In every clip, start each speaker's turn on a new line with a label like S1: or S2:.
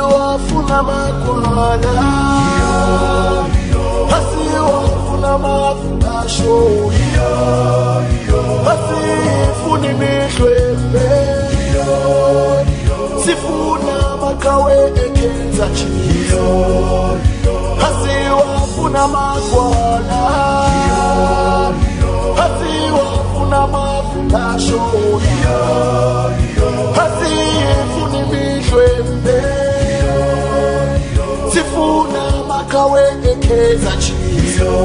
S1: Wafuna makwala hasi wafuna mafasho hasi funi mihlwembe sifuna makawe ekenza chizo hasi wafuna makwala hasi wafuna mafasho hasi funi mihlwembe sifuna makawe ekeza chizo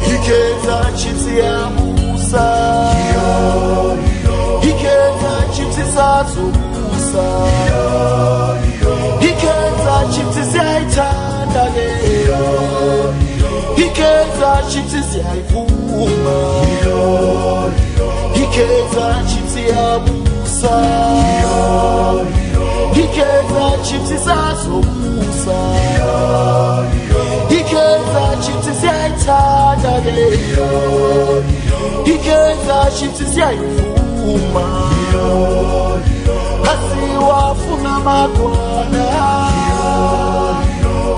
S1: ikeza chitsi ya musa ikeza chitsi sazo musa ikeza chitsi siyaithanda leyo ikeza chitsi siyayivuma ikeza chitsi ya musa ikeza chitsi sazo musa ikeza chitsi siyayithanda leyo ikeza chitsi siyayivuma hasiwafuna magwana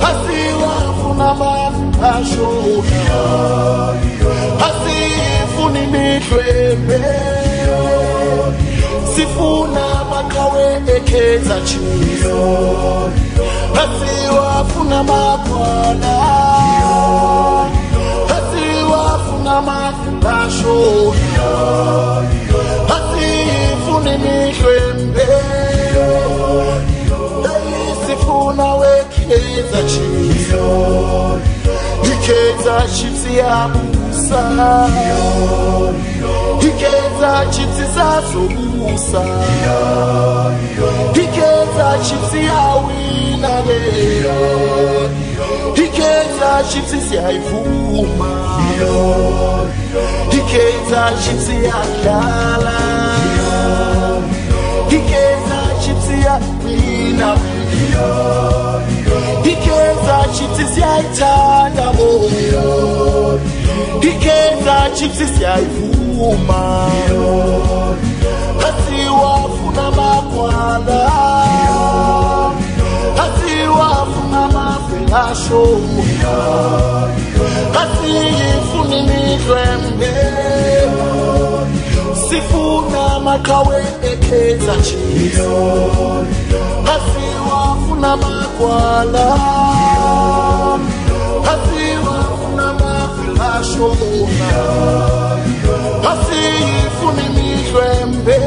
S1: hasiwafuna mafashona hasifuni mihlwembe sifuna makawe ekeza chizo hasiwafuna magwana hasiwafuna mafashona hasifuni mihlwembe sifuna wekeza chizo ikeza chitsi ya musa ikeza chitsi sazo musa ikeza chitsi ya wina leyo ikeza chitsi siyayivuma ikeza chitsi ya kala ikeza chitsi ya wina ikeza chitsi siyayithanda moyo ikeza chitsi siyayivuma hasiwafuna makwala hasiwafuna mafashona hasifuni mihlwembe sifuna makawe ekeza chizo hasiwafuna makwala hasiwafuna mafashona hasifuni mihlwembe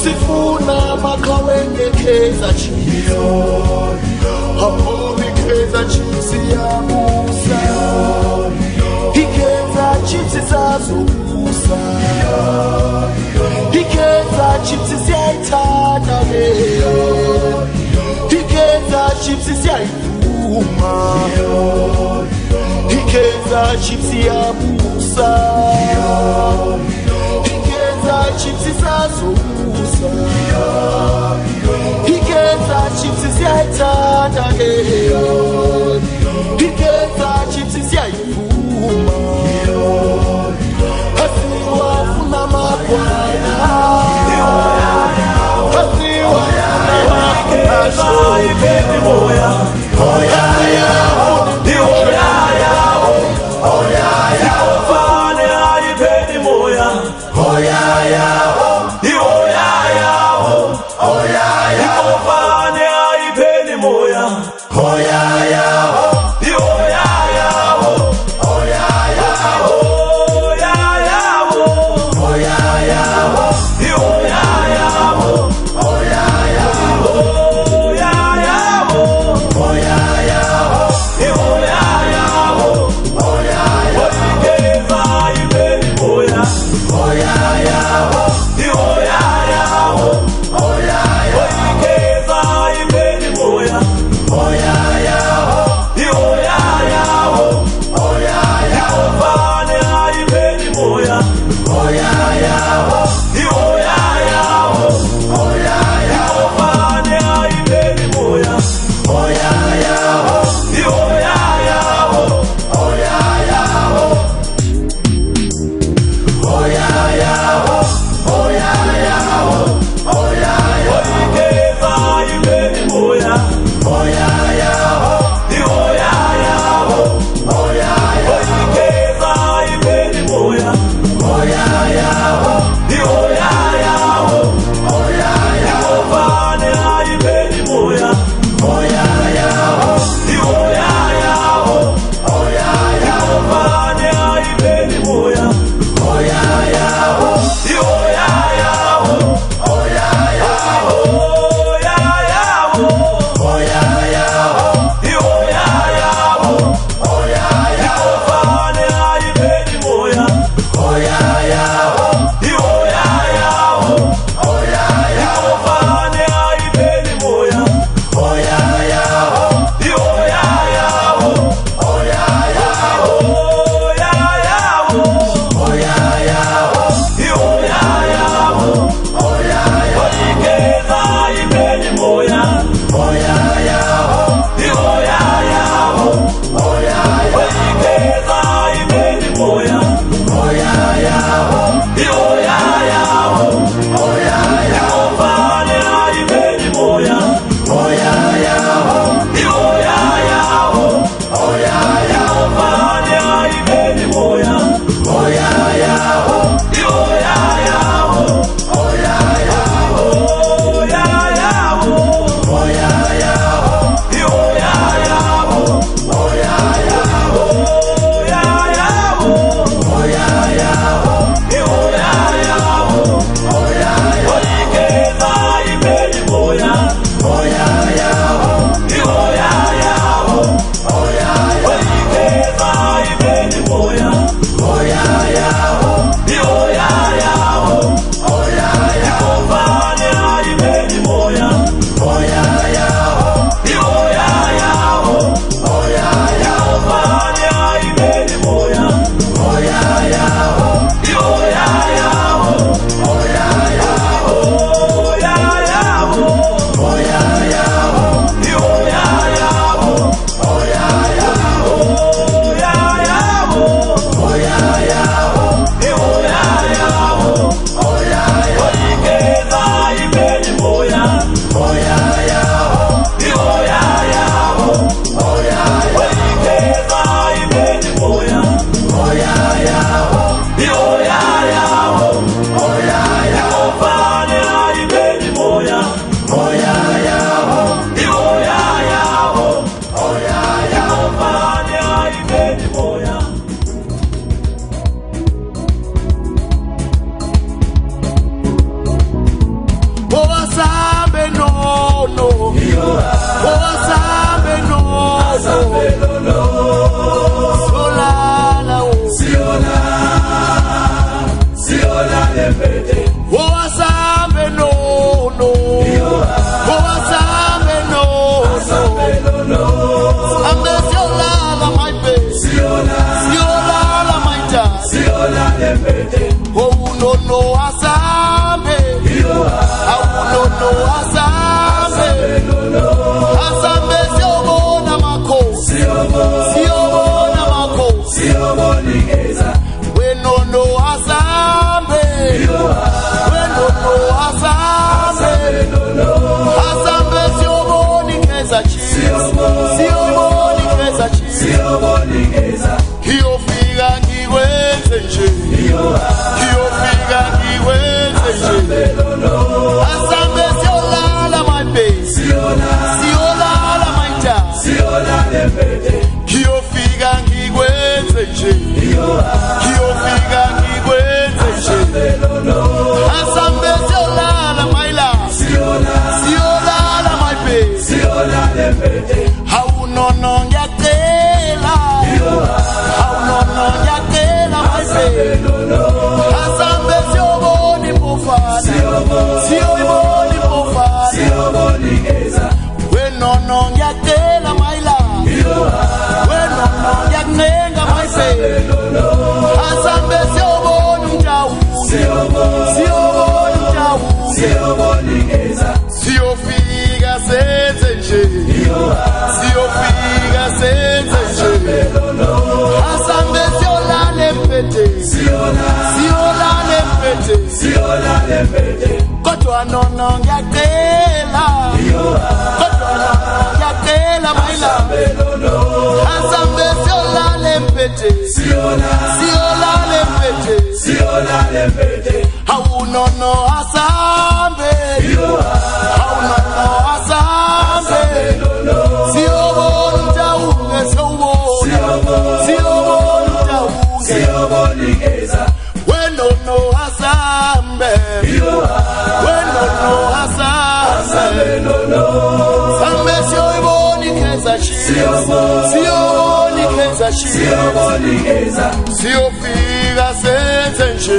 S1: sifuna makawe ekeza chizo ikeza chitsi ya musa ikeza chitsi sazo musa ikeza chitsi siyayithanda leyo ikeza chitsi siyayivuma ikeza chitsi ya musa ikeza chitsi sazo musa ikeza chitsi siyayithanda leyo ikeza chitsi siyayivuma hasiwafuna magwana hasiwafuna mafashona
S2: Oh
S1: Oh no no asambe, no asambe, asambe siobona mako, siobona mako, we no no asambe, we no no asambe, asambe sioboni keza chi, sioboni keza chi, kiofika ngiwenze nje, kiofika ngiwenze nje, asambe siolala my base, siolala my town, kiofika ngiwenze nje, kiofika ngiwenze nje, asambe siolala my love, siolala my base, how no no yakela, how no no yakela my base, asambe sioboni pofana, sioboni pofana, we no no yakela my love, we no no yakela my base, asambe sioboni mjauge, sioboni mjauge, siofika senze nje, siofika senze nje, asambe siolale mpete, siolale mpete, kodwa nono ngiyacela, kodwa nono ngiyacela mayla, asambe siolale mpete, siolale mpete, hawu nono asambe, hawu nono asambe, siobona mjauge, siobona mjauge, we no no asambe, we no no asambe, sambe sioboni keza chi, sioboni keza chi, siofika senze nje,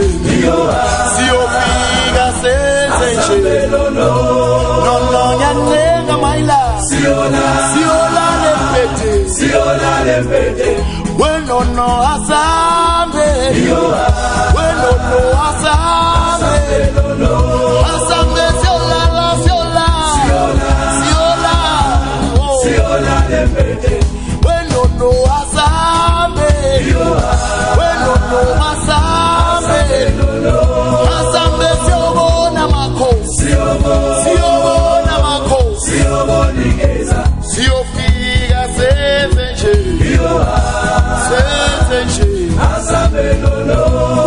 S1: siofika senze nje, no no nyanenga maila, siolale mpete, we no no asambe, we no no asambe, asambe siolala, we no no asambe, we no no asambe, asambe siobona mako, siobona mako, siofika senze nje,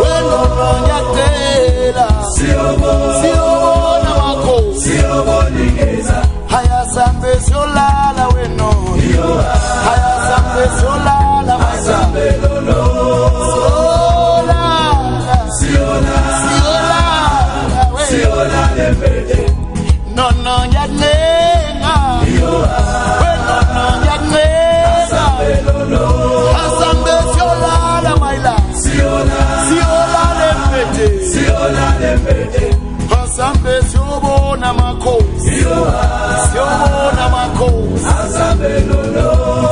S1: we no no yakela, siobona mako, haya sambe siolala we no, haya sambe siolala masambe, siolala we no no yaklenga, we no no yaklenga, asambe siolala my love, siolala mpete, asambe siobona mako, siobona mako,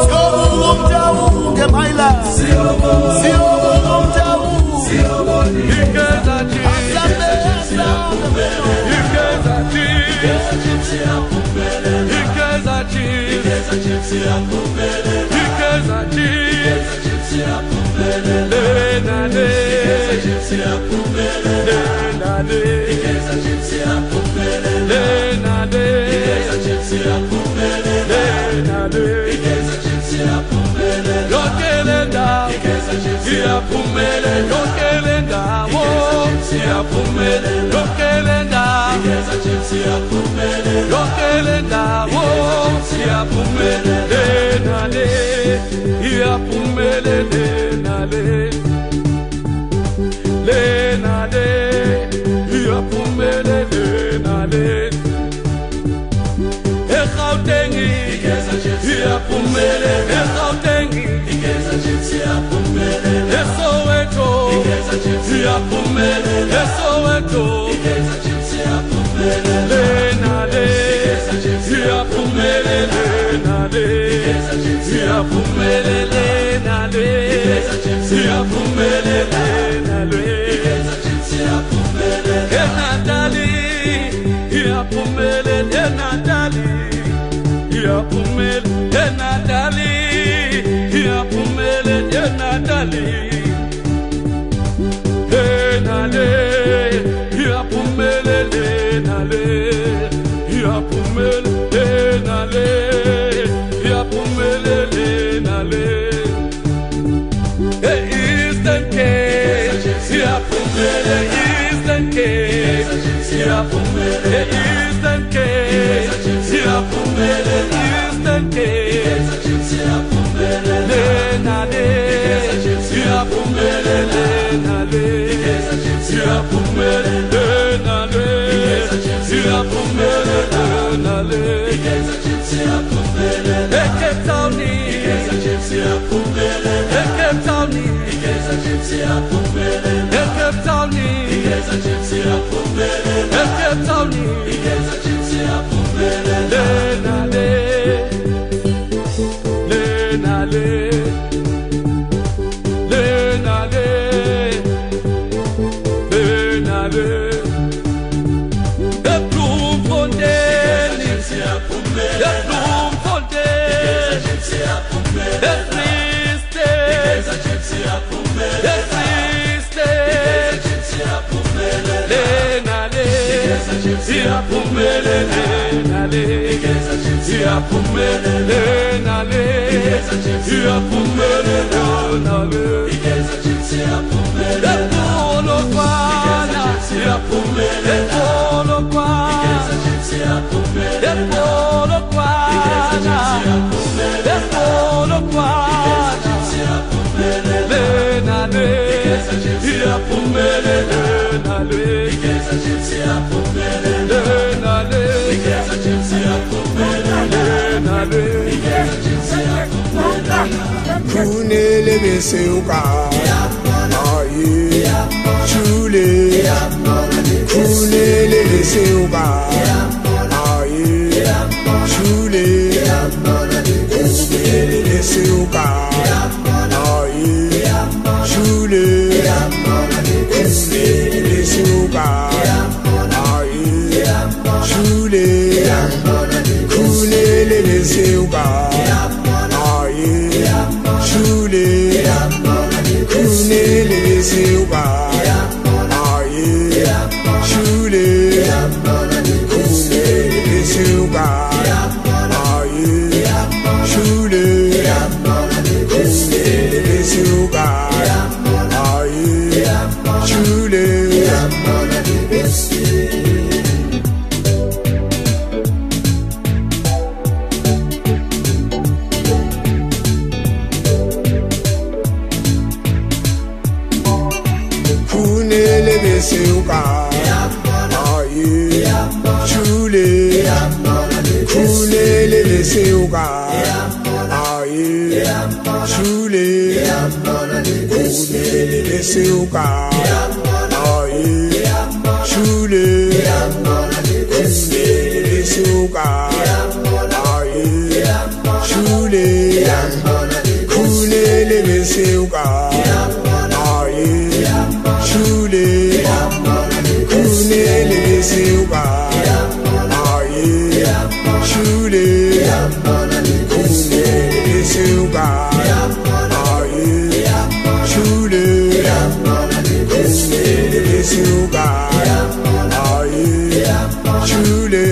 S1: siobona mjauge my love, siobona mjauge, ikeza chi, ikeza chi,
S2: Siya
S1: Kunele beseuka, aye, chule. Kunele beseuka, aye, chule. Kunele beseuka, aye, chule. Kunele beseuka, aye, chule. Kunele beseuka. Chule, kunele seuka, aye. Chule, kunele seuka, aye. Chule, kunele seuka, aye. Chule. Seuka, aye, chule. Kunele seuka, aye, chule. Kunele seuka, aye, chule. Kunele seuka, aye, chule. Kunele seuka, aye, chule. Kunele seuka, aye, chule. Kunele seuka, aye, chule. Kunele seuka, aye, chule.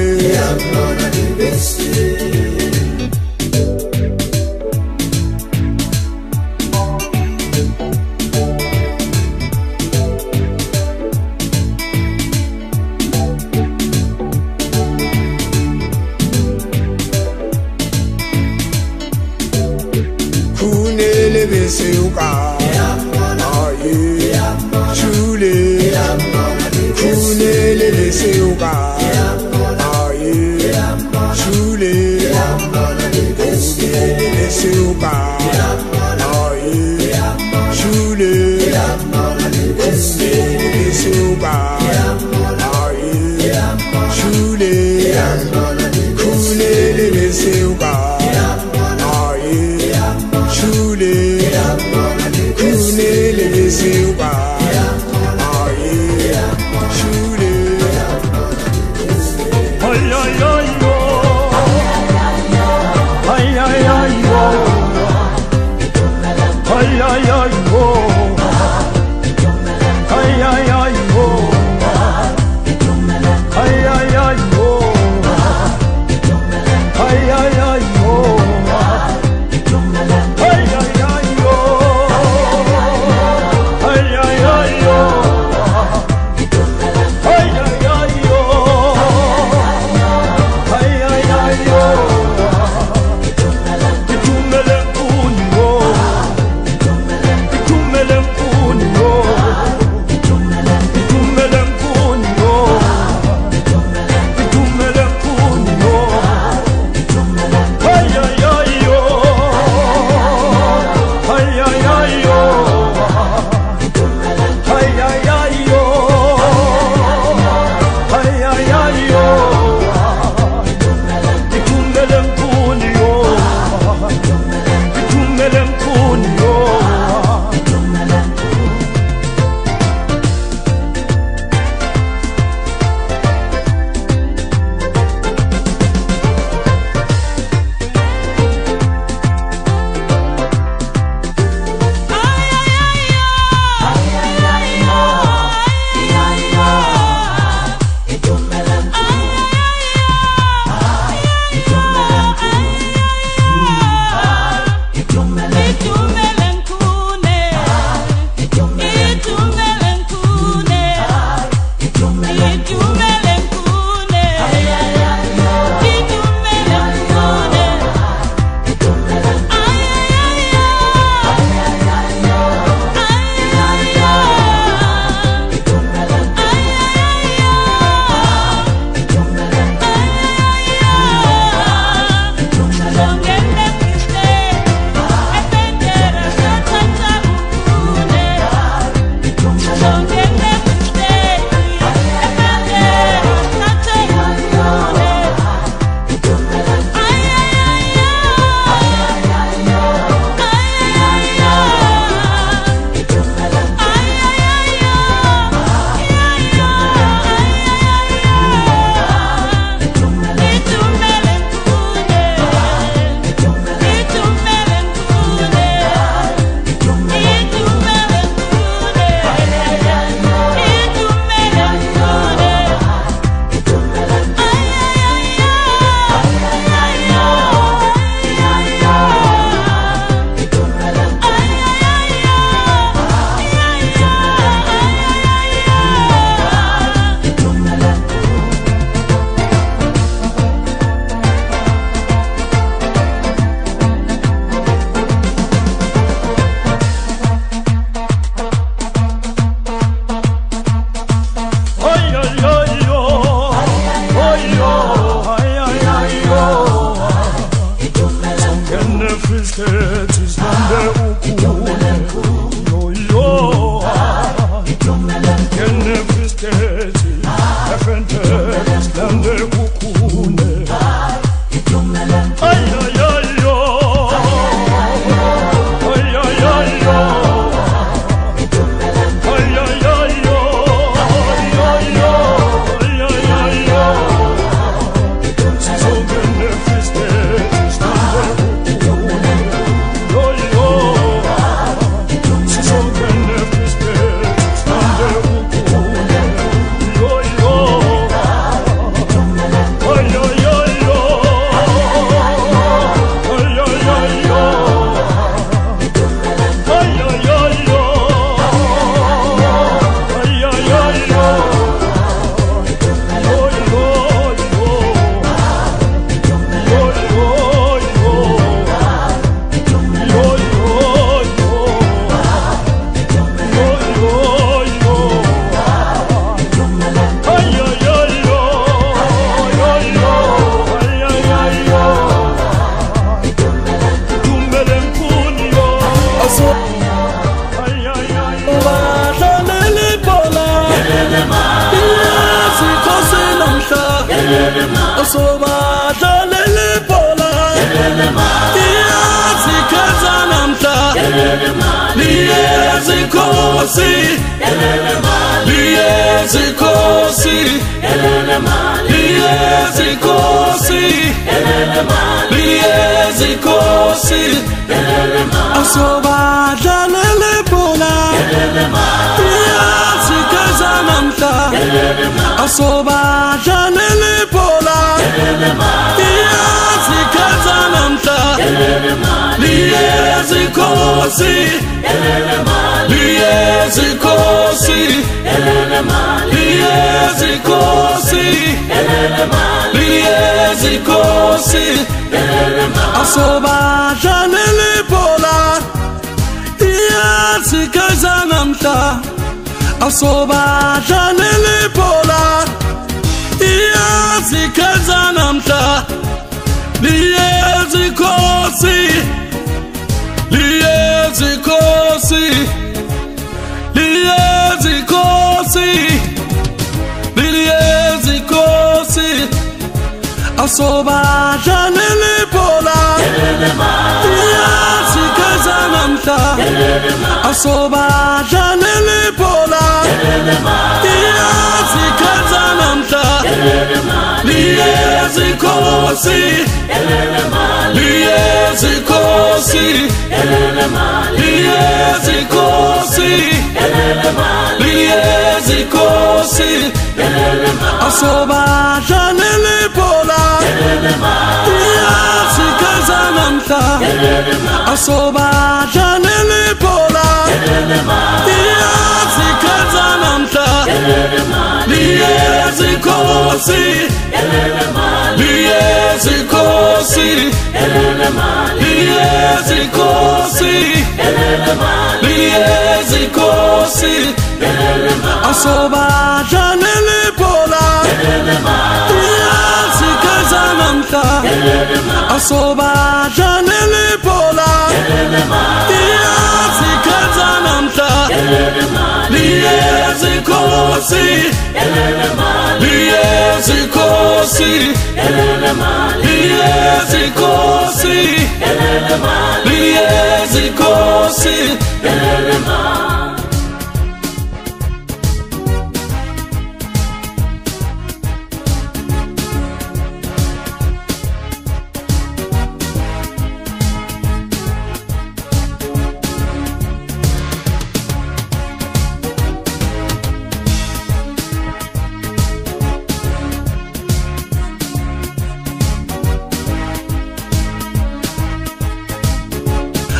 S2: Asoba janele pola Iyazi kazanamta Liyezi kosi Liyezi kosi Liyezi kosi Liyezi kosi Asoba janele pola Iyazi kazanamta Asoba janele pola Iyazi kazanamta Liyezi kosi Liyezi kosi Liyezi kosi Liyezi kosi Asoba janele pola Iyazi kazanamta Asoba janele pola Iyazi kazanamta Liyezi kosi Liyezi kosi Liyezi kosi Liyezi kosi Asoba janele pola Iyazi kazanamta Asoba janele pola Iyazi kazanamta Liyezi liyezikosi liyezikosi liyezikosi liyezikosi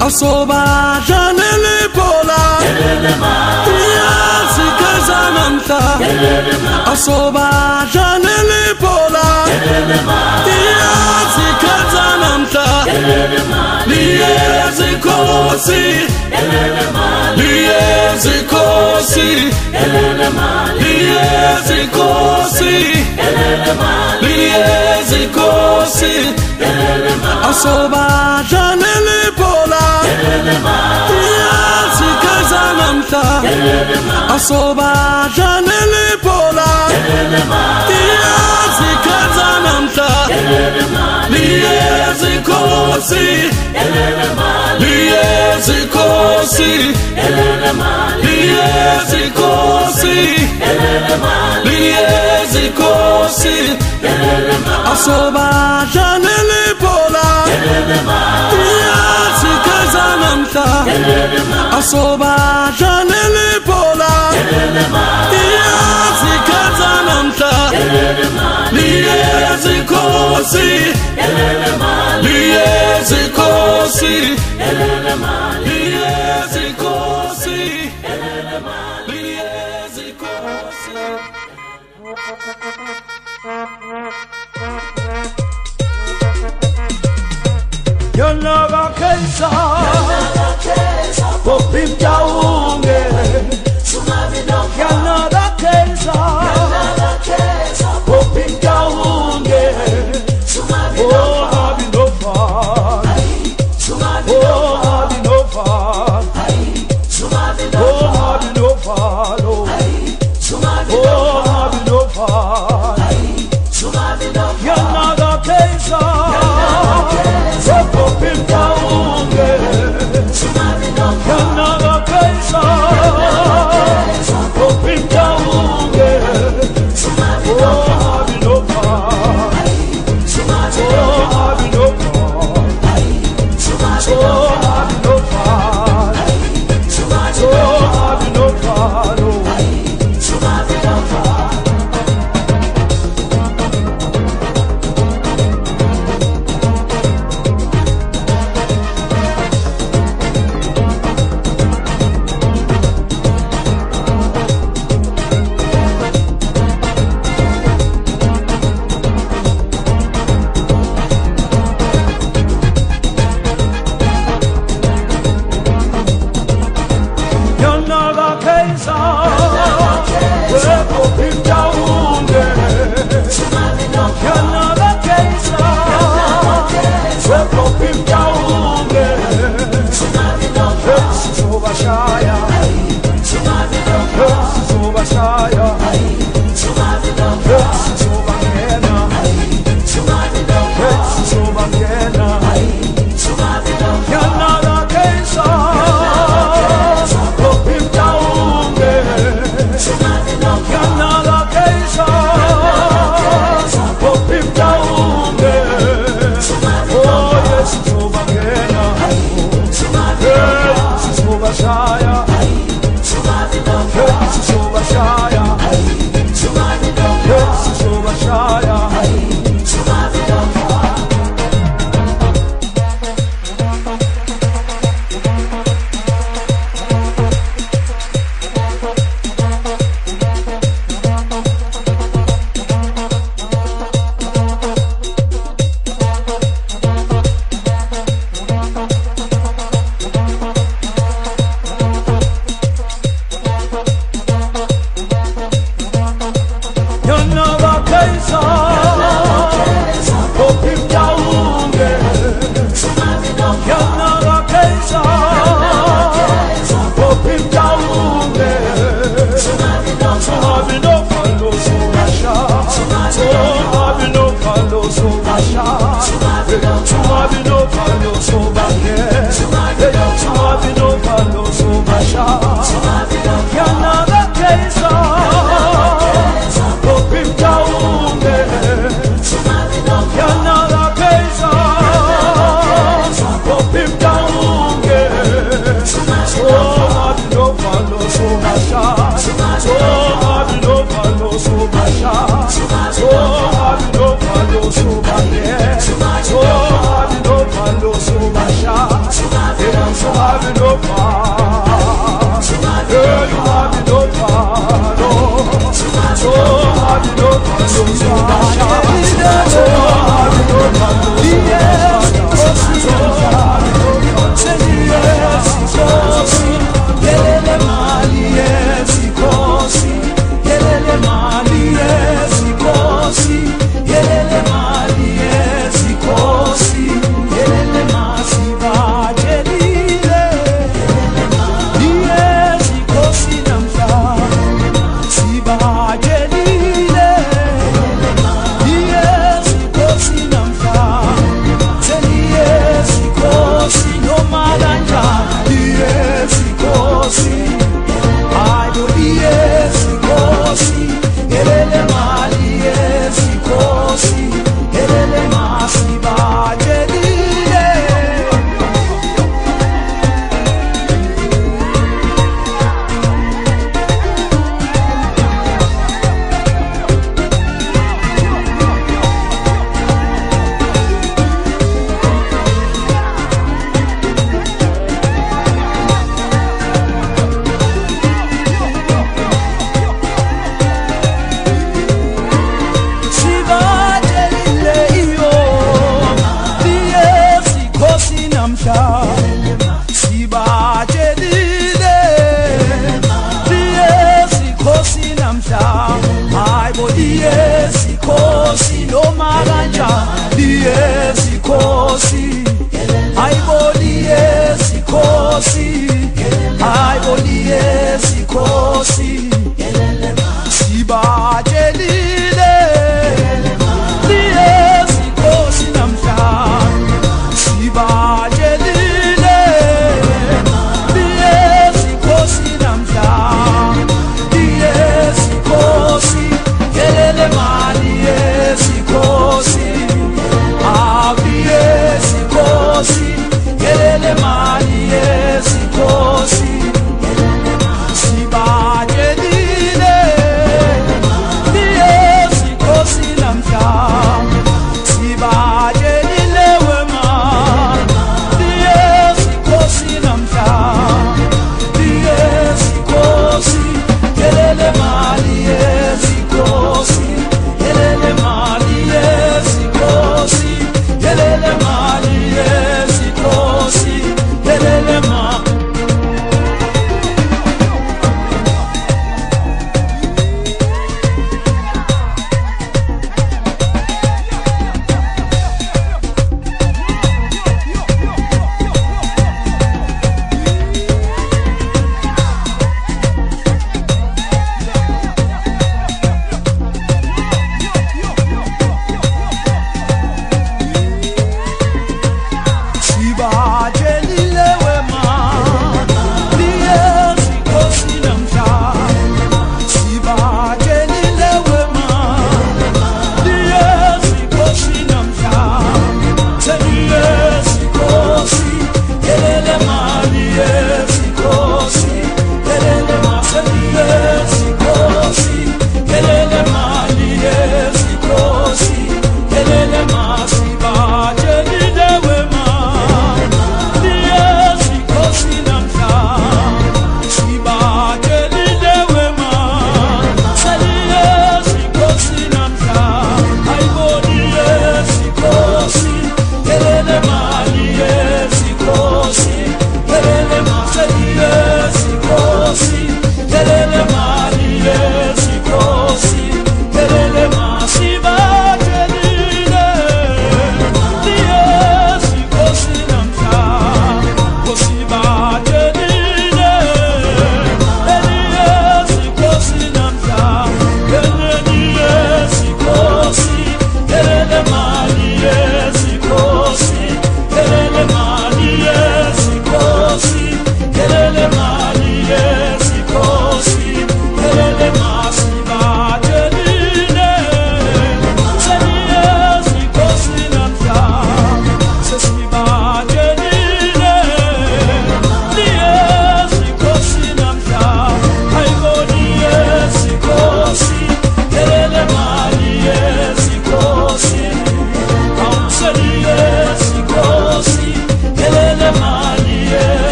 S2: asoba janele pola yazikazananta asoba janele pola yazikazananta liyezikosi liyezikosi liyezikosi liyezikosi asoba janele pola yazikazananta asoba janele pola yazikazananta liyezikosi liyezikosi liyezikosi liyezikosi asoba janele pola yazikazananta asoba janele pola yazikazananta liyezikosi liyezikosi liyezikosi liyezikosi
S1: Yanaga Kesa Popim Jaunge Yanaga Kesa Popim Jaunge Oh, Habi no fun Oh, Habi no fun Oh, Habi no fun Oh, Habi no fun Yanaga Kesa Popim Jaunge Yanaga Kesa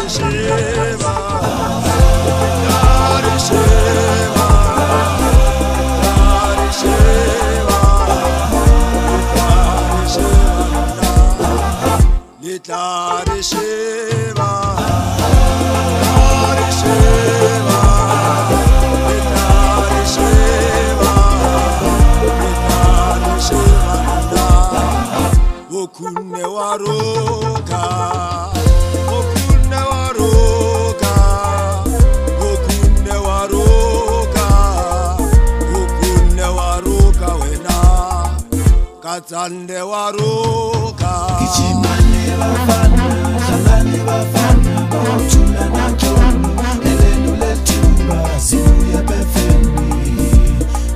S1: Sheva, Gitari Sheva, Gitari Sheva, Gitari Sheva, Gitari Sheva, Gitari Sheva, Gitari Sheva, Okune waroka, Okune waroka, Okune waroka, Okune waroka wena, Katsande waroka.
S2: Kichimane bafana, hlangane bafana, bawuthula naxolo, elenu lethuba, sibuye befemini,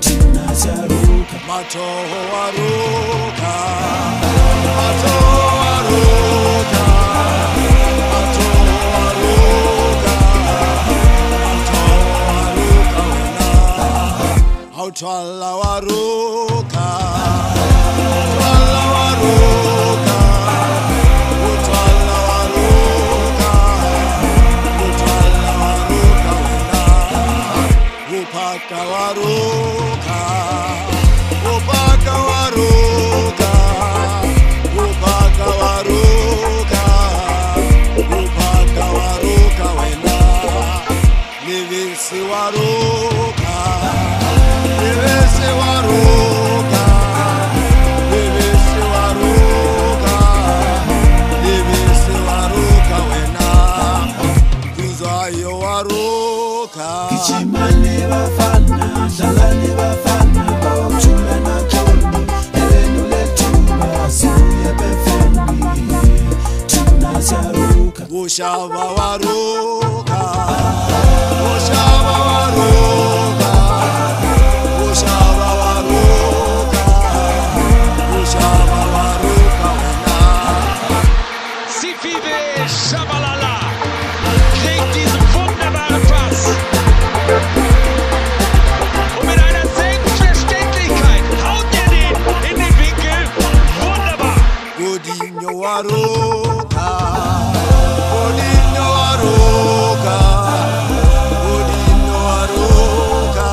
S2: thina siyaruka.
S1: Matoho waroka, Matoho waroka, Matoho waroka, Matoho waroka wena, Hautwala waroka, Hautwala waroka, Hautwala waroka, Hautwala waroka wena, Upaka waroka, Upaka waroka, Upaka waroka, Upaka waroka wena, Livisi waroka, Livisi waroka, Livisi waroka, Livisi waroka wena, Kuzayo waroka.
S2: Kichimane bafana, hlangane bafana, bawuthula naxolo, elenu lethuba, sibuye befemini, thina siyaruka.
S1: Ushava waroka, Ushava waroka, Ushava waroka, Ushava waroka wena.
S3: Sifiwe Shabalala kriegt diesen wunderbaren Pass. Und mit einer Selbstverständlichkeit haut er den in den Winkel. Wunderbar.
S1: Godinho waroka, Godinho waroka, Godinho waroka,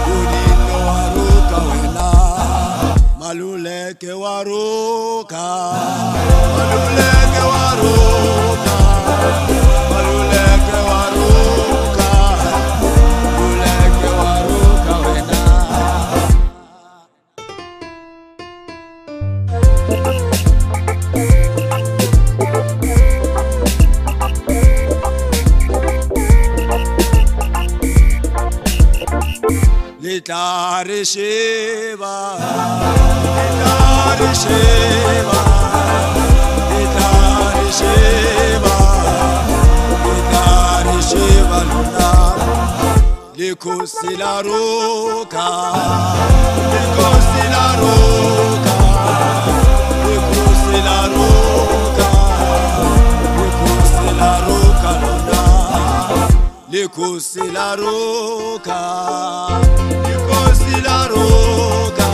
S1: Godinho waroka wena. Maluleke waroka, Maluleke waroka, Maluleke waroka, Maluleke waroka wena. Gitari Sheva, Gitari Sheva, Gitari Sheva, Gitari Sheva luna, Likosi la roka, Likosi la roka, Likosi la roka, Likosi la roka luna, Likosi la roka, Likosi la roka,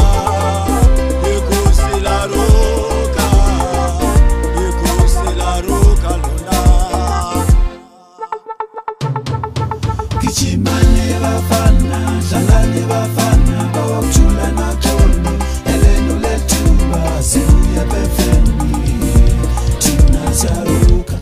S1: Likosi la roka, Likosi la roka luna.
S2: Kichimane bafana, hlangane bafana, bawuthula naxolo, elenu lethuba, sibuye befemini, thina siyaruka.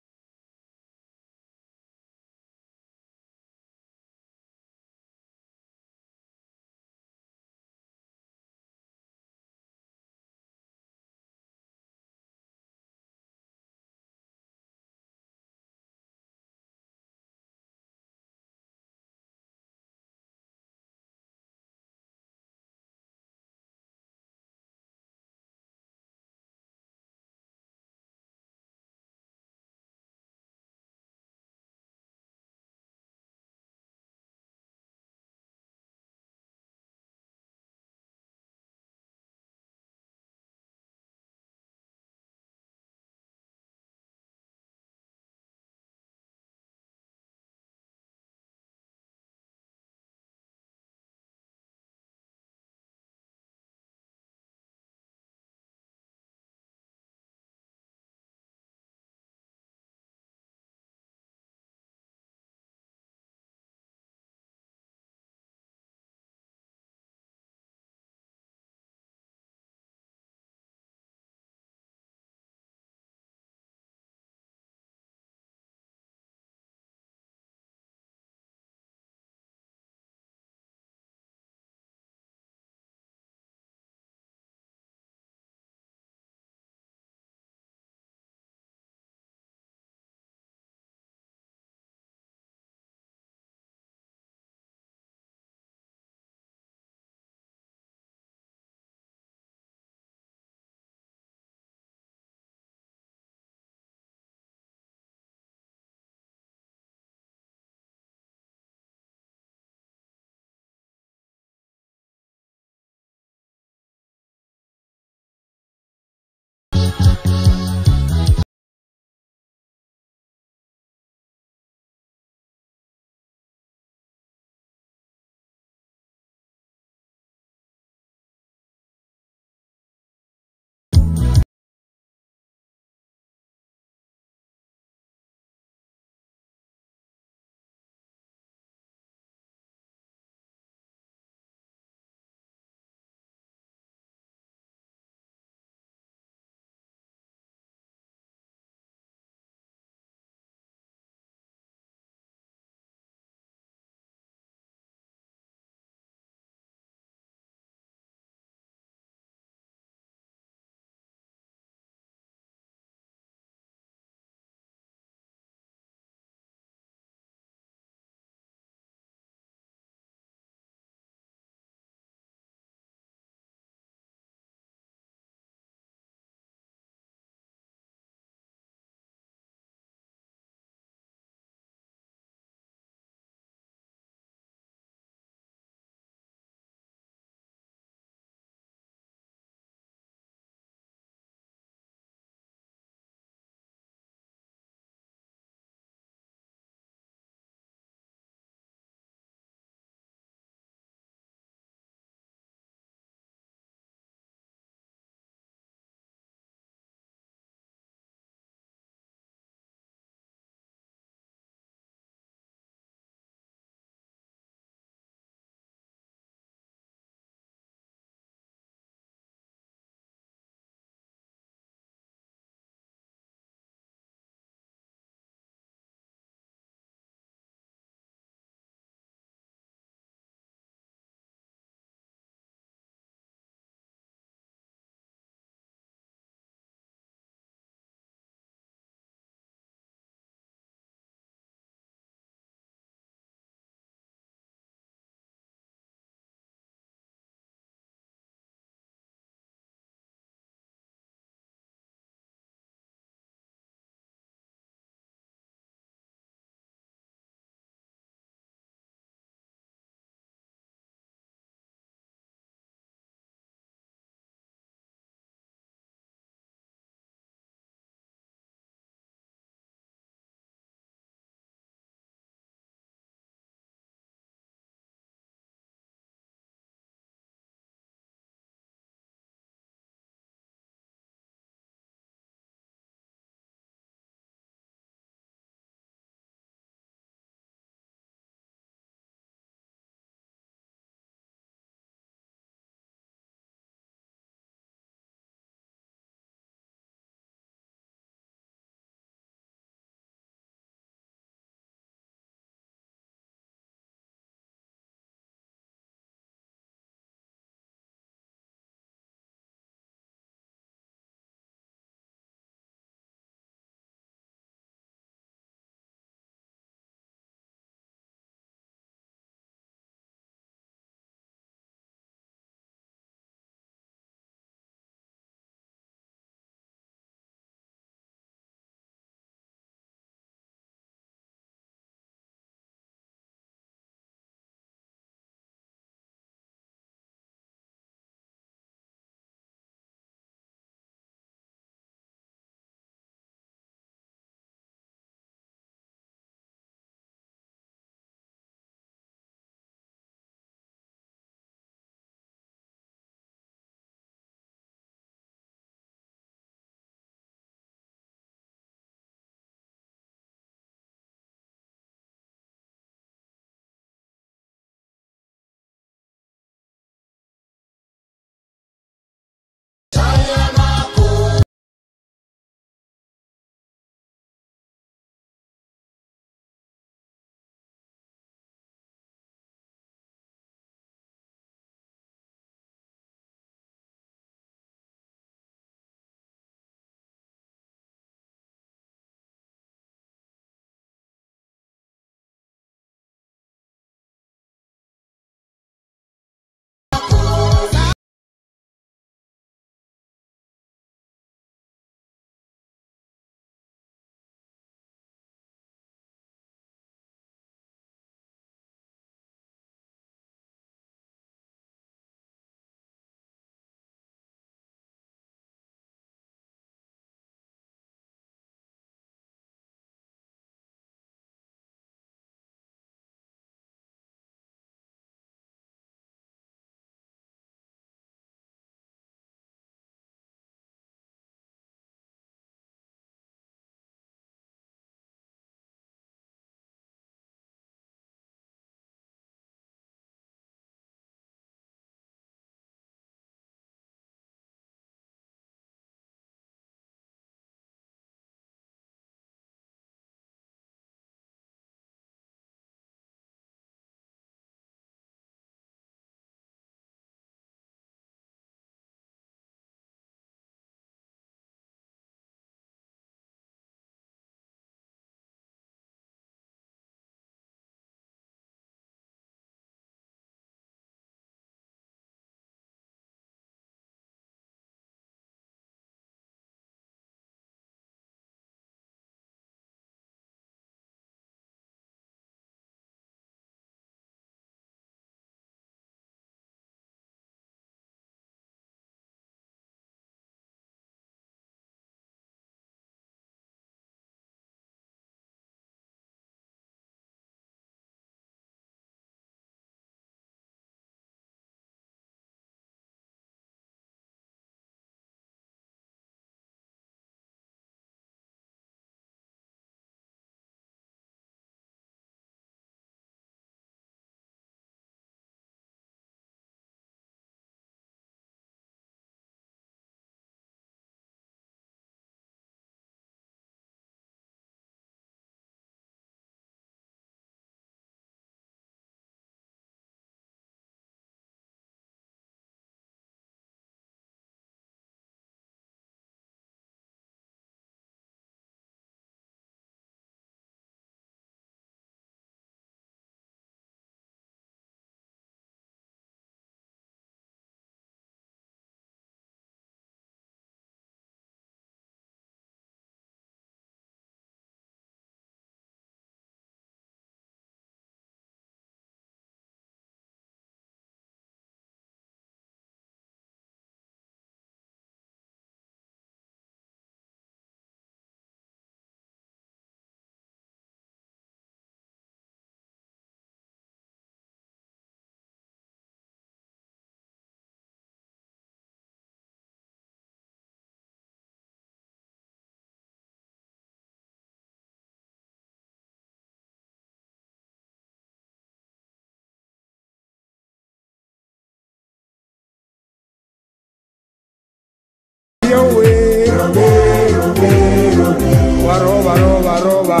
S1: waroba roba roba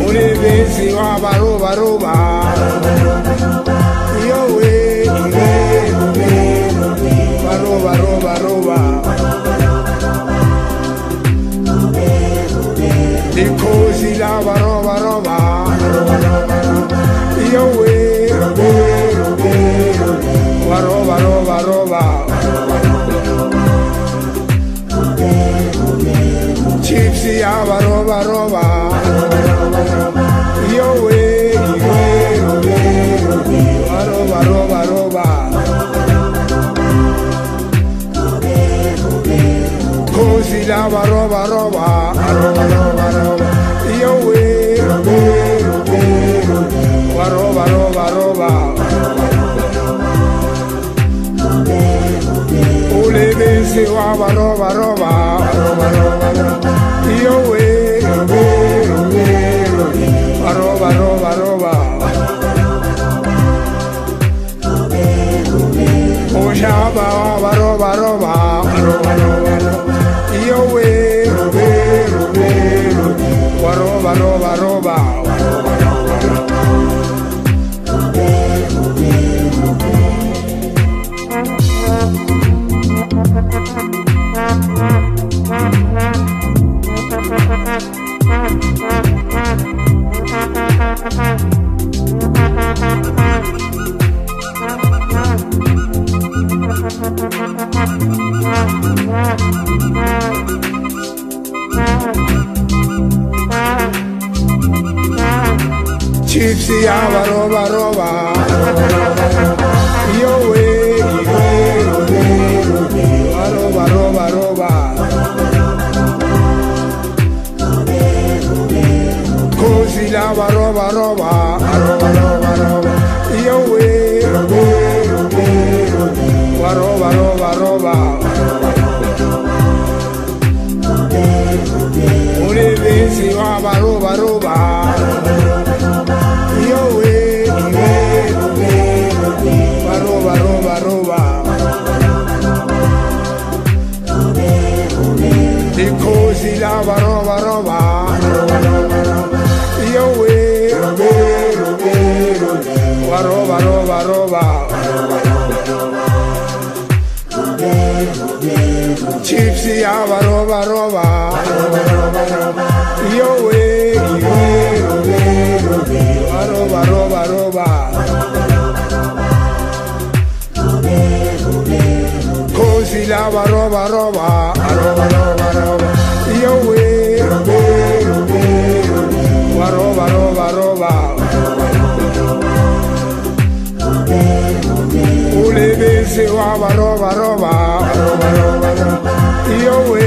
S1: ulebezi wabaroba roba yowe waroba roba roba likozi la waroba roba yowe waroba roba roba chipsi ya waroba roba yowe waroba roba roba kozi la waroba roba yowe waroba roba roba ulebezi wabaroba roba yowe waroba roba roba oshaba wabaroba roba yowe waroba roba roba chipsi ya waroba roba yowe waroba roba roba kozi la waroba roba yowe waroba roba roba ulebezi wabaroba roba yowe waroba roba roba likozi la waroba roba yowe waroba roba roba chipsi ya waroba roba yowe waroba roba roba kozi la waroba roba yowe waroba roba roba ulebezi wabaroba roba yowe